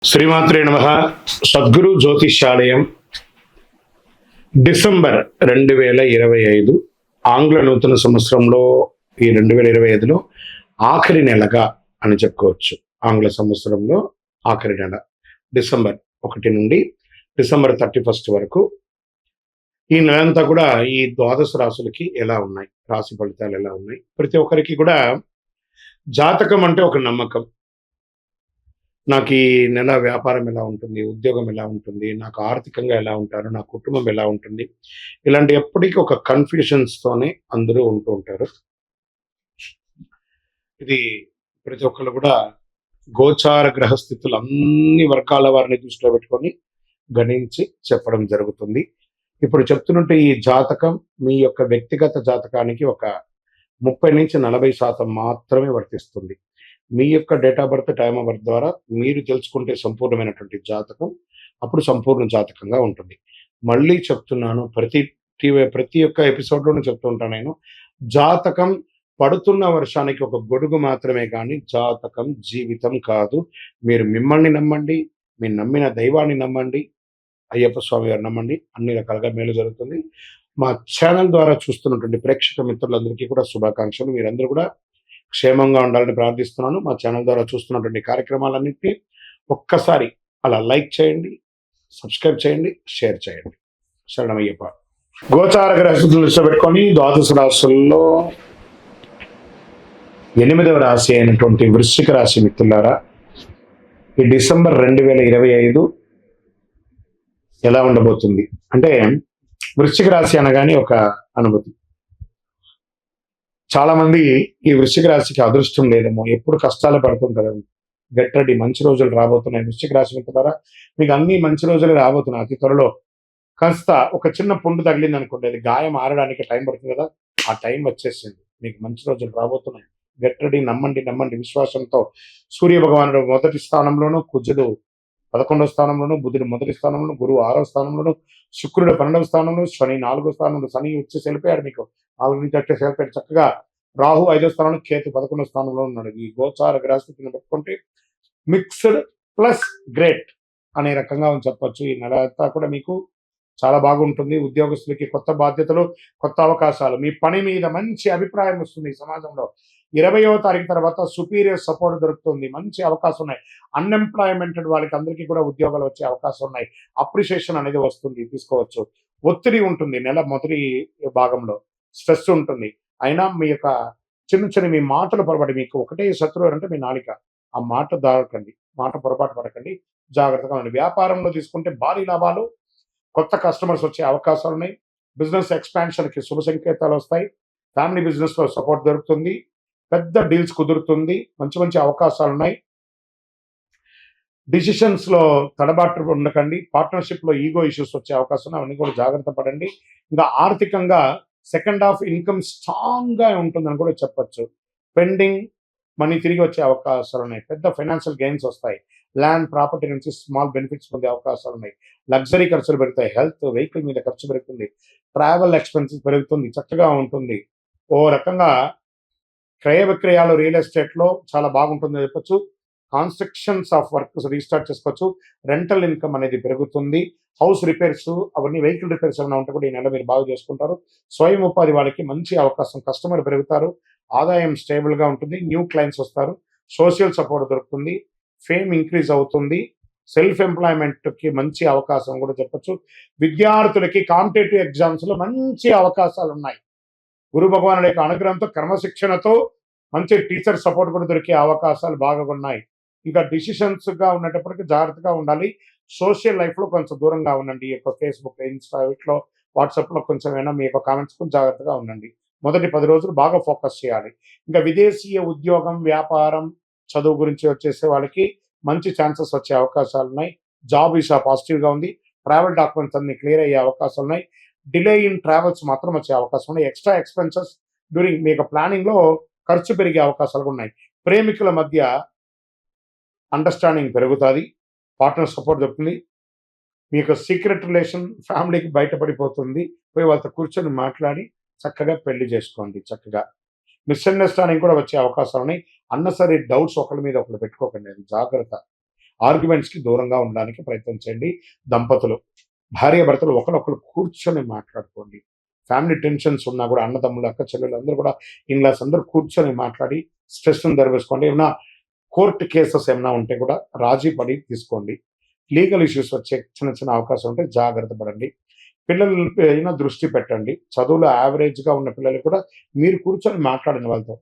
శ్రీమాత్రే నమః. సద్గురు జ్యోతిష్యాలయం డిసెంబర్ 2025 ఆంగ్ల నూతన సంవత్సరంలో ఈ 2025లో ఆఖరి నెలగా అని చెప్పుకోవచ్చు. ఆంగ్ల సంవత్సరంలో ఆఖరి నెల డిసెంబర్ 1 నుండి డిసెంబర్ 31 వరకు ఈ నెలంతా కూడా ఈ ద్వాదశ రాశులకి ఎలా ఉన్నాయి, రాశి ఫలితాలు ఎలా ఉన్నాయి, ప్రతి ఒక్కరికి కూడా జాతకం అంటే ఒక నమ్మకం. నాకు ఈ నెల వ్యాపారం ఎలా ఉంటుంది, ఉద్యోగం ఎలా ఉంటుంది, నాకు ఆర్థికంగా ఎలా ఉంటారు, నా కుటుంబం ఎలా ఉంటుంది, ఇలాంటి ఎప్పటికీ ఒక కన్ఫ్యూషన్స్తోనే అందరూ ఉంటూ ఉంటారు. ఇది ప్రతి ఒక్కరు కూడా గోచార గ్రహస్థితులు అన్ని వర్గాల వారిని దృష్టిలో పెట్టుకొని గణించి చెప్పడం జరుగుతుంది. ఇప్పుడు చెప్తున్నట్టు ఈ జాతకం మీ యొక్క వ్యక్తిగత జాతకానికి ఒక 30 నుంచి 40% మాత్రమే వర్తిస్తుంది. మీ యొక్క date of birth, time of birth ద్వారా మీరు తెలుసుకుంటే సంపూర్ణమైనటువంటి జాతకం అప్పుడు సంపూర్ణ జాతకంగా ఉంటుంది. మళ్ళీ చెప్తున్నాను, ప్రతి ఒక్క ఎపిసోడ్లోనూ చెప్తూ ఉంటాను నేను, జాతకం పడుతున్న వర్షానికి ఒక గొడుగు మాత్రమే కానీ జాతకం జీవితం కాదు. మీరు మిమ్మల్ని నమ్మండి, మీరు నమ్మిన దైవాన్ని నమ్మండి, అయ్యప్ప స్వామి గారు నమ్మండి, అన్ని రకాలుగా మేలు జరుగుతుంది. మా ఛానల్ ద్వారా చూస్తున్నటువంటి ప్రేక్షక మిత్రులందరికీ కూడా శుభాకాంక్షలు. మీరందరూ కూడా క్షేమంగా ఉండాలని ప్రార్థిస్తున్నాను. మా ఛానల్ ద్వారా చూస్తున్నటువంటి కార్యక్రమాలన్నింటినీ ఒక్కసారి అలా లైక్ చేయండి, సబ్స్క్రైబ్ చేయండి, షేర్ చేయండి. శరణమయ్యప్ప. గోచార గ్రహస్థితులను దృష్టిలో పెట్టుకొని ద్వాదశ రాశుల్లో 8వ రాశి అయినటువంటి వృశ్చిక రాశి మిత్రులారా, ఈ డిసెంబర్ 2025 ఎలా ఉండబోతుంది అంటే, వృశ్చిక రాశి అనగానే ఒక అనుభూతి. చాలా మంది ఈ వృశ్చిక రాశికి అదృష్టం లేదేమో, ఎప్పుడు కష్టాలు పడుతుంటారు. గెట్ రెడీ, మంచి రోజులు రాబోతున్నాయి. వృశ్చిక రాశి మిత్రులారా, మీకు అన్ని మంచి రోజులు రాబోతున్నాయి అతి త్వరలో. కాస్త ఒక చిన్న పుండు తగిలింది అనుకోండి, అది గాయం ఆరడానికి టైం పడుతుంది కదా, ఆ టైం వచ్చేసింది. మీకు మంచి రోజులు రాబోతున్నాయి. గెట్ రెడీ, నమ్మండి నమ్మండి విశ్వాసంతో. సూర్య భగవానుడు మొదటి స్థానంలోను, కుజుడు 11వ స్థానంలోను, బుధుడు మొదటి స్థానంలోను, గురువు 6వ స్థానంలోను, శుక్రుడు 12వ స్థానంలో, శని 4వ స్థానంలో. శని వచ్చేసి వెళ్ళిపోయాడు, మీకు 4 నుంచి వచ్చేసి వెళ్ళిపోయాడు. చక్కగా రాహు 5వ స్థానంలో, కేతు 11వ స్థానంలో ఉన్నాడు. ఈ గోచార గ్రహస్థితిని పెట్టుకుంటే మిక్స్డ్ ప్లస్ గ్రేట్ అనే రకంగా చెప్పొచ్చు. ఈ నెల అంతా కూడా మీకు చాలా బాగుంటుంది. ఉద్యోగస్తులకి కొత్త బాధ్యతలు, కొత్త అవకాశాలు, మీ పని మీద మంచి అభిప్రాయం వస్తుంది. ఈ సమాజంలో 20వ తారీఖు తర్వాత సుపీరియర్ సపోర్ట్ దొరుకుతుంది. మంచి అవకాశం ఉన్నాయి. అన్ఎంప్లాయ్మెంటెడ్ వాళ్ళకి అందరికీ కూడా ఉద్యోగాలు వచ్చే అవకాశం ఉన్నాయి. అప్రిషియేషన్ అనేది వస్తుంది, తీసుకోవచ్చు. ఒత్తిడి ఉంటుంది నెల మొదటి భాగంలో, స్ట్రెస్ ఉంటుంది. అయినా మీ యొక్క చిన్న మీ మాటలు పొరపాటు, మీకు ఒకటే శత్రువు అంటే మీ నాలిక. ఆ మాట దాడకండి, మాట పొరపాటు పడకండి, జాగ్రత్తగా ఉండండి. వ్యాపారంలో తీసుకుంటే భారీ లాభాలు, కొత్త కస్టమర్స్ వచ్చే అవకాశాలు ఉన్నాయి. బిజినెస్ ఎక్స్పాన్షన్కి శుభ సంకేతాలు వస్తాయి. ఫ్యామిలీ బిజినెస్లో సపోర్ట్ దొరుకుతుంది. పెద్ద డీల్స్ కుదురుతుంది. మంచి అవకాశాలు ఉన్నాయి. డిసిషన్స్లో తడబాటు ఉండకండి. పార్ట్నర్షిప్లో ఈగో ఇష్యూస్ వచ్చే అవకాశం ఉన్నాయి. అవన్నీ కూడా జాగ్రత్త పడండి. ఇంకా ఆర్థికంగా సెకండ్ హాఫ్ ఇన్కమ్ స్ట్రాంగ్గా ఉంటుందని కూడా చెప్పచ్చు. పెండింగ్ మనీ తిరిగి వచ్చే అవకాశాలు ఉన్నాయి. పెద్ద ఫైనాన్షియల్ గెయిన్స్ వస్తాయి. ల్యాండ్ ప్రాపర్టీ నుంచి స్మాల్ బెనిఫిట్స్ పొందే అవకాశాలు ఉన్నాయి. లగ్జరీ ఖర్చులు పెరుగుతాయి. హెల్త్, వెహికల్ మీద ఖర్చు పెరుగుతుంది. ట్రావెల్ ఎక్స్పెన్సెస్ పెరుగుతుంది. చక్కగా ఉంటుంది. ఓ రకంగా క్రయ విక్రయాలు, రియల్ ఎస్టేట్లో చాలా బాగుంటుందని చెప్పొచ్చు. కాన్స్ట్రక్షన్స్ ఆఫ్ వర్క్స్ రీస్టార్ట్ చేసుకోవచ్చు. రెంటల్ ఇన్కమ్ అనేది పెరుగుతుంది. హౌస్ రిపేర్స్, అవన్నీ వెహికల్ రిపేర్స్ ఏమైనా ఉంటే కూడా ఈ నెల మీరు బాగా చేసుకుంటారు. స్వయం ఉపాధి వాళ్ళకి మంచి అవకాశం, కస్టమర్ పెరుగుతారు. ఆదాయం స్టేబుల్గా ఉంటుంది. న్యూ క్లయింట్స్ వస్తారు. సోషల్ సపోర్ట్ దొరుకుతుంది. ఫేమ్ ఇంక్రీజ్ అవుతుంది. సెల్ఫ్ ఎంప్లాయ్మెంట్కి మంచి అవకాశం కూడా చెప్పొచ్చు. విద్యార్థులకి కాంపిటేటివ్ ఎగ్జామ్స్లో మంచి అవకాశాలు ఉన్నాయి. గురు భగవానుడి యొక్క అనుగ్రహంతో, క్రమశిక్షణతో మంచి టీచర్ సపోర్ట్ కూడా దొరికే అవకాశాలు బాగా ఉన్నాయి. ఇంకా డిసిషన్స్గా ఉన్నప్పటికీ జాగ్రత్తగా ఉండాలి. సోషల్ లైఫ్లో కొంచెం దూరంగా ఉండండి. ఈ యొక్క ఫేస్బుక్, ఇన్స్టా, వీటిలో, వాట్సాప్లో కొంచెం ఏమైనా మీ యొక్క కామెంట్స్ కొంచెం జాగ్రత్తగా ఉండండి. మొదటి 10 రోజులు బాగా ఫోకస్ చేయాలి. ఇంకా విదేశీయ ఉద్యోగం, వ్యాపారం, చదువు గురించి వచ్చేసే వాళ్ళకి మంచి ఛాన్సెస్ వచ్చే అవకాశాలు ఉన్నాయి. జాబ్ వీసా పాజిటివ్గా ఉంది. ట్రావెల్ డాక్యుమెంట్స్ అన్ని క్లియర్ అయ్యే అవకాశాలు ఉన్నాయి. డిలే ఇన్ ట్రావెల్స్ మాత్రం వచ్చే అవకాశం ఉన్నాయి. ఎక్స్ట్రా ఎక్స్పెన్సెస్ డ్యూరింగ్ మీ యొక్క ప్లానింగ్లో ఖర్చు పెరిగే అవకాశాలు ఉన్నాయి. ప్రేమికుల మధ్య అండర్స్టాండింగ్ పెరుగుతుంది. పార్ట్నర్ సపోర్ట్ దొరుకుతుంది. మీ యొక్క సీక్రెట్ రిలేషన్ ఫ్యామిలీకి బయటపడిపోతుంది. పోయి వాళ్ళతో కూర్చొని మాట్లాడి చక్కగా పెళ్లి చేసుకోండి. చక్కగా మిస్అండర్స్టాండింగ్ కూడా వచ్చే అవకాశాలు ఉన్నాయి. అన్నసరి డౌట్స్ ఒకరి మీద ఒకరు పెట్టుకోకండి, అది జాగ్రత్త. ఆర్గ్యుమెంట్స్కి దూరంగా ఉండడానికి ప్రయత్నం చేయండి. దంపతులు భార్యాభర్తలు ఒకరొకరు కూర్చొని మాట్లాడుకోండి. ఫ్యామిలీ టెన్షన్స్ ఉన్నా కూడా అన్నదమ్ములు అక్క చెల్లెలు అందరూ కూడా ఇన్లాస్ అందరూ కూర్చొని మాట్లాడి స్ట్రెస్ను దరివేసుకోండి. ఏమైనా కోర్టు కేసెస్ ఏమైనా ఉంటే కూడా రాజీ పడి తీసుకోండి. లీగల్ ఇష్యూస్ వచ్చే చిన్న చిన్న అవకాశం ఉంటే జాగ్రత్త పడండి. పిల్లల పైన దృష్టి పెట్టండి. చదువులో యావరేజ్గా ఉన్న పిల్లలు కూడా మీరు కూర్చొని మాట్లాడండి వాళ్ళతో.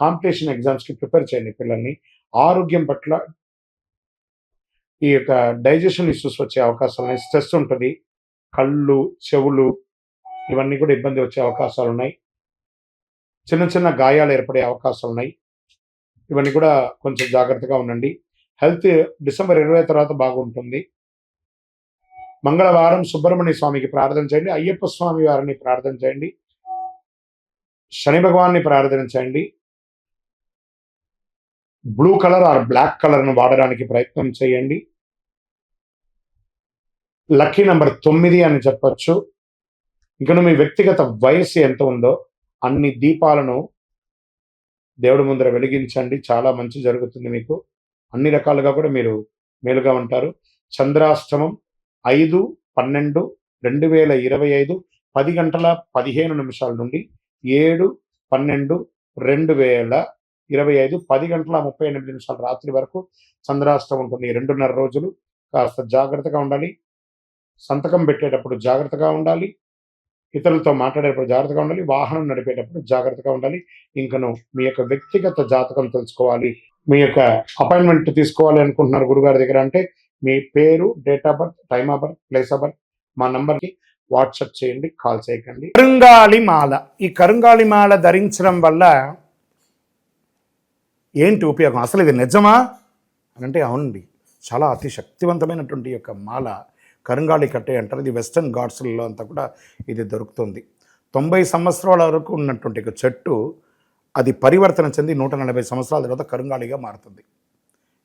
కాంపిటీషన్ ఎగ్జామ్స్కి ప్రిపేర్ చేయండి పిల్లల్ని. ఆరోగ్యం పట్ల ఈ యొక్క డైజెషన్ ఇష్యూస్ వచ్చే అవకాశాలు ఉన్నాయి. స్ట్రెస్ ఉంటుంది. కళ్ళు, చెవులు ఇవన్నీ కూడా ఇబ్బంది వచ్చే అవకాశాలు ఉన్నాయి. చిన్న చిన్న గాయాలు ఏర్పడే అవకాశాలు ఉన్నాయి. ఇవన్నీ కూడా కొంచెం జాగ్రత్తగా ఉండండి. హెల్త్ డిసెంబర్ 20 తర్వాత బాగుంటుంది. మంగళవారం సుబ్రహ్మణ్య స్వామికి ప్రార్థన చేయండి. అయ్యప్ప స్వామి వారిని ప్రార్థన చేయండి. శని భగవాన్ని ప్రార్థన చేయండి. బ్లూ కలర్ ఆర్ బ్లాక్ కలర్ను వాడడానికి ప్రయత్నం చేయండి. లక్కీ నెంబర్ 9 అని చెప్పొచ్చు. ఇకను మీ వ్యక్తిగత వయస్సు ఎంత ఉందో అన్ని దీపాలను దేవుడి ముందర వెలిగించండి. చాలా మంచి జరుగుతుంది మీకు. అన్ని రకాలుగా కూడా మీరు మేలుగా ఉంటారు. చంద్రాష్టమం 5/12/2025 10:15 నుండి 7/12/2025 10:38 రాత్రి వరకు చంద్రాష్టమం ఉంటుంది. 2.5 రోజులు. కాస్త జాగ్రత్తగా ఉండాలి. సంతకం పెట్టేటప్పుడు జాగ్రత్తగా ఉండాలి. ఇతరులతో మాట్లాడేటప్పుడు జాగ్రత్తగా ఉండాలి. వాహనం నడిపేటప్పుడు జాగ్రత్తగా ఉండాలి. ఇంకను మీ యొక్క వ్యక్తిగత జాతకం తెలుసుకోవాలి, మీ యొక్క అపాయింట్మెంట్ తీసుకోవాలి అనుకుంటున్నారు గురుగారి దగ్గర అంటే మీ పేరు, date of birth, time of birth, place of birth మా నంబర్కి వాట్సాప్ చేయండి, కాల్ చేయకండి. కరుంగాళి మాల. ఈ కరుంగాళి మాల ధరించడం వల్ల ఏంటి ఉపయోగం? అసలు ఇది నిజమా అని అంటే అవునండి, చాలా అతి శక్తివంతమైనటువంటి యొక్క మాల కరుంగాళి కట్టే అంటారు. ఇది వెస్టర్న్ ఘాట్స్లలో అంతా కూడా ఇది దొరుకుతుంది. 90 సంవత్సరాల వరకు ఉన్నటువంటి ఒక చెట్టు అది పరివర్తన చెంది 140 సంవత్సరాల తర్వాత కరుంగాళిగా మారుతుంది.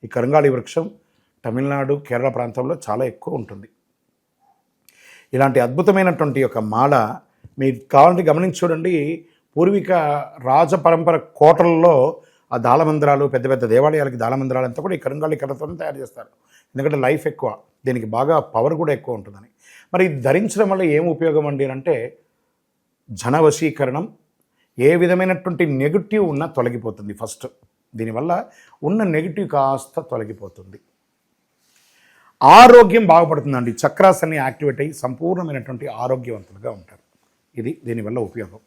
ఈ కరుంగాళి వృక్షం తమిళనాడు, కేరళ ప్రాంతంలో చాలా ఎక్కువ ఉంటుంది. ఇలాంటి అద్భుతమైనటువంటి యొక్క మాల మీకు కావాలంటే గమనించి చూడండి. పూర్వీక రాజ పరంపర కోటలలో ఆ దాళమందిరాలు, పెద్ద పెద్ద దేవాలయాలకి దాళమందిరాలు అంతా కూడా ఈ కరుంగాళి కట్టతోనే తయారు చేస్తారు. ఎందుకంటే లైఫ్ ఎక్కువ, దీనికి బాగా పవర్ కూడా ఎక్కువ ఉంటుందని. మరి ఇది ధరించడం వల్ల ఏం ఉపయోగం అండి అంటే జన వశీకరణం, ఏ విధమైనటువంటి నెగిటివ్ ఉన్నా తొలగిపోతుంది. ఫస్ట్ దీనివల్ల ఉన్న నెగిటివ్ కాస్త తొలగిపోతుంది. ఆరోగ్యం బాగుపడుతుందండి. చక్రాస్ అన్ని యాక్టివేట్ అయ్యి సంపూర్ణమైనటువంటి ఆరోగ్యవంతులుగా ఉంటారు. ఇది దీనివల్ల ఉపయోగం.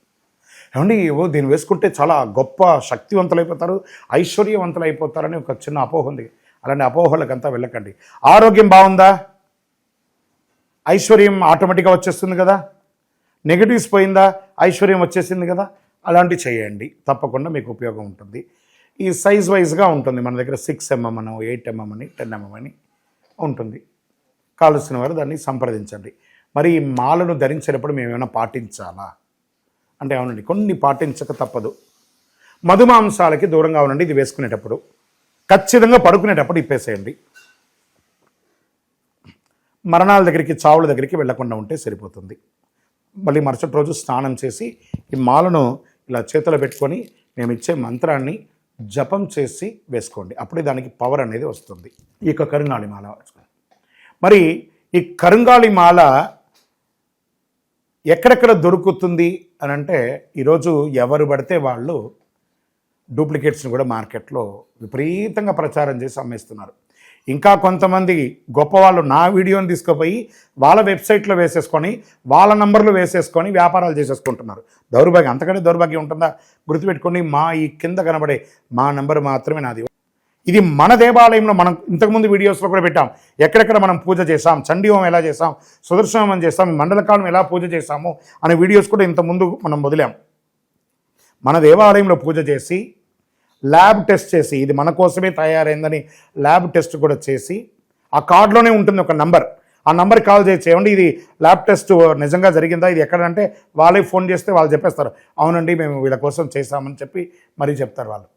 ఏమండి దీన్ని వేసుకుంటే చాలా గొప్ప శక్తివంతులైపోతారు, ఐశ్వర్యవంతులు అయిపోతారని ఒక చిన్న అపోహ ఉంది. అలాంటి అపోహలకంతా వెళ్ళకండి. ఆరోగ్యం బాగుందా, ఐశ్వర్యం ఆటోమేటిక్గా వచ్చేస్తుంది కదా. నెగిటివ్స్ పోయిందా, ఐశ్వర్యం వచ్చేసింది కదా. అలాంటివి చేయండి, తప్పకుండా మీకు ఉపయోగం ఉంటుంది. ఈ సైజ్ వైజ్గా ఉంటుంది. మన దగ్గర 6 mm అని, 8 mm అని, 10 mm అని ఉంటుంది. కావలసిన వారు దాన్ని సంప్రదించండి. మరి ఈ మాలను ధరించేటప్పుడు మేము ఏమైనా పాటించాలా అంటే అవునండి, కొన్ని పాటించక తప్పదు. మధుమాంసాలకి దూరంగా ఉండండి. ఇది వేసుకునేటప్పుడు ఖచ్చితంగా పడుకునేటప్పుడు ఇప్పేసేయండి. మరణాల దగ్గరికి, చావుల దగ్గరికి వెళ్లకుండా ఉంటే సరిపోతుంది. మళ్ళీ మరుసటి రోజు స్నానం చేసి ఈ మాలను ఇలా చేతిలో పెట్టుకొని మేము ఇచ్చే మంత్రాన్ని జపం చేసి వేసుకోండి. అప్పుడే దానికి పవర్ అనేది వస్తుంది. ఈ యొక్క కరుంగాళి మాల. మరి ఈ కరుంగాళి మాల ఎక్కడెక్కడ దొరుకుతుంది అని అంటే ఈరోజు ఎవరు పడితే వాళ్ళు డూప్లికేట్స్ని కూడా మార్కెట్లో విపరీతంగా ప్రచారం చేసి అమ్మేస్తున్నారు. ఇంకా కొంతమంది గొప్పవాళ్ళు నా వీడియోని తీసుకుపోయి వాళ్ళ వెబ్సైట్లో వేసేసుకొని వాళ్ళ నంబర్లు వేసేసుకొని వ్యాపారాలు చేసేసుకుంటున్నారు. దౌర్భాగ్యం, అంతకంటే దౌర్భాగ్యం ఉంటుందా? గుర్తుపెట్టుకొని మా ఈ కింద కనబడే మా నంబర్ మాత్రమే నాది. ఇది మన దేవాలయంలో మనం ఇంతకుముందు వీడియోస్లో కూడా పెట్టాం. ఎక్కడెక్కడ మనం పూజ చేసాం, చండీ హోమం ఎలా చేసాం, సుదర్శన హోమం చేసాం, మండలకాలం ఎలా పూజ చేసాము అనే వీడియోస్ కూడా ఇంతకుముందు మనం వదిలాం. మన దేవాలయంలో పూజ చేసి ల్యాబ్ టెస్ట్ చేసి ఇది మన కోసమే తయారైందని ల్యాబ్ టెస్ట్ కూడా చేసి ఆ కార్డులోనే ఉంటుంది ఒక నంబర్. ఆ నంబర్కి కాల్ చేసి ఏమండి ఇది ల్యాబ్ టెస్ట్ నిజంగా జరిగిందా, ఇది ఎక్కడంటే వాళ్ళే ఫోన్ చేస్తే వాళ్ళు చెప్పేస్తారు అవునండి మేము వీళ్ళ కోసం చేశామని చెప్పి మరీ చెప్తారు వాళ్ళు.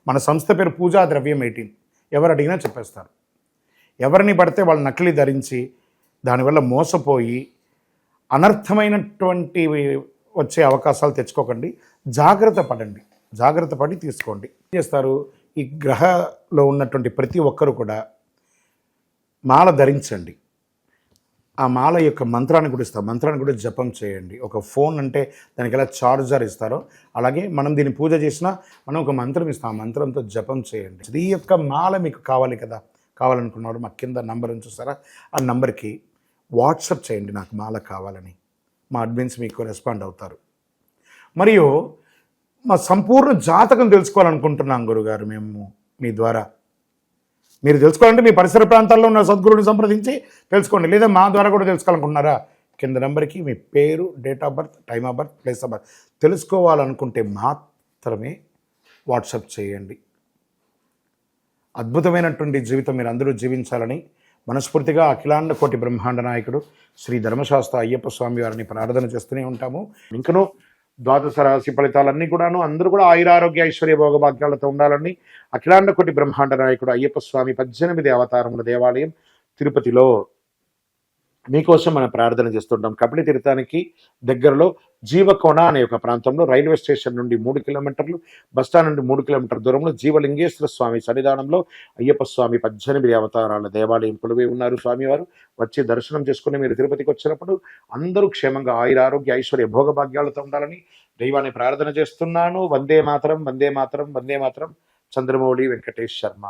మన సంస్థ పేరు పూజా ద్రవ్యం 18. ఎవరు అడిగినా చెప్పేస్తారు. ఎవరిని పడితే వాళ్ళు నకిలీ ధరించి దానివల్ల మోసపోయి అనర్థమైనటువంటి వచ్చే అవకాశాలు తెచ్చుకోకండి. జాగ్రత్త పడండి, జాగ్రత్త పడి తీసుకోండి. ఏం చేస్తారు, ఈ గ్రహంలో ఉన్నటువంటి ప్రతి ఒక్కరు కూడా మాల ధరించండి. ఆ మాల యొక్క మంత్రాన్ని కూడా ఇస్తాం. మంత్రాన్ని కూడా జపం చేయండి. ఒక ఫోన్ అంటే దానికి ఎలా చార్జర్ ఇస్తారో అలాగే మనం దీన్ని పూజ చేసినా మనం ఒక మంత్రం ఇస్తాం. ఆ మంత్రంతో జపం చేయండి. ఈ యొక్క మాల మీకు కావాలి కదా, కావాలనుకున్నవాడు మా కింద నంబర్ చూస్తారా, ఆ నంబర్కి వాట్సాప్ చేయండి నాకు మాల కావాలని. మా అడ్మిన్స్ మీకు రెస్పాండ్ అవుతారు. మరియు మా సంపూర్ణ జాతకం తెలుసుకోవాలనుకుంటున్నాం గురుగారు మేము మీ ద్వారా. మీరు తెలుసుకోవాలంటే మీ పరిసర ప్రాంతాల్లో ఉన్న సద్గురుని సంప్రదించి తెలుసుకోండి. లేదా మా ద్వారా కూడా తెలుసుకోవాలనుకుంటున్నారా, కింద నెంబర్కి మీ పేరు, date of birth, time of birth, place of birth తెలుసుకోవాలనుకుంటే మాత్రమే వాట్సాప్ చేయండి. అద్భుతమైనటువంటి జీవితం మీరు అందరూ జీవించాలని మనస్ఫూర్తిగా అఖిలాండ కోటి బ్రహ్మాండ నాయకుడు శ్రీ ధర్మశాస్త్ర అయ్యప్ప స్వామి వారిని ప్రార్థన చేస్తూనే ఉంటాము. ఇంకనూ ద్వాదశ రాశి ఫలితాలన్నీ కూడాను అందరూ కూడా ఆయురారోగ్య ఐశ్వర్య భోగభాగ్యాలతో ఉండాలని అఖిలాండ కోటి బ్రహ్మాండ నాయకుడు అయ్యప్ప స్వామి 18 అవతారముల దేవాలయం తిరుపతిలో మీకోసం మనం ప్రార్థన చేస్తుంటాం. కపిలి తీర్థానికి దగ్గరలో జీవకోణ అనే ఒక ప్రాంతంలో రైల్వే స్టేషన్ నుండి 3 కిలోమీటర్లు, బస్టాండ్ నుండి 3 కిలోమీటర్ల దూరంలో జీవలింగేశ్వర స్వామి సన్నిధానంలో అయ్యప్ప స్వామి 18 అవతారాల దేవాలయం కొలువై ఉన్నారు. స్వామివారు వచ్చి దర్శనం చేసుకుని మీరు తిరుపతికి వచ్చినప్పుడు అందరూ క్షేమంగా ఆయురారోగ్య ఐశ్వర్య భోగభాగ్యాలతో ఉండాలని దైవాన్ని ప్రార్థన చేస్తున్నాను. వందే మాతరం, వందే మాతరం, వందే మాతరం. చంద్రమౌళి వెంకటేష్ శర్మ.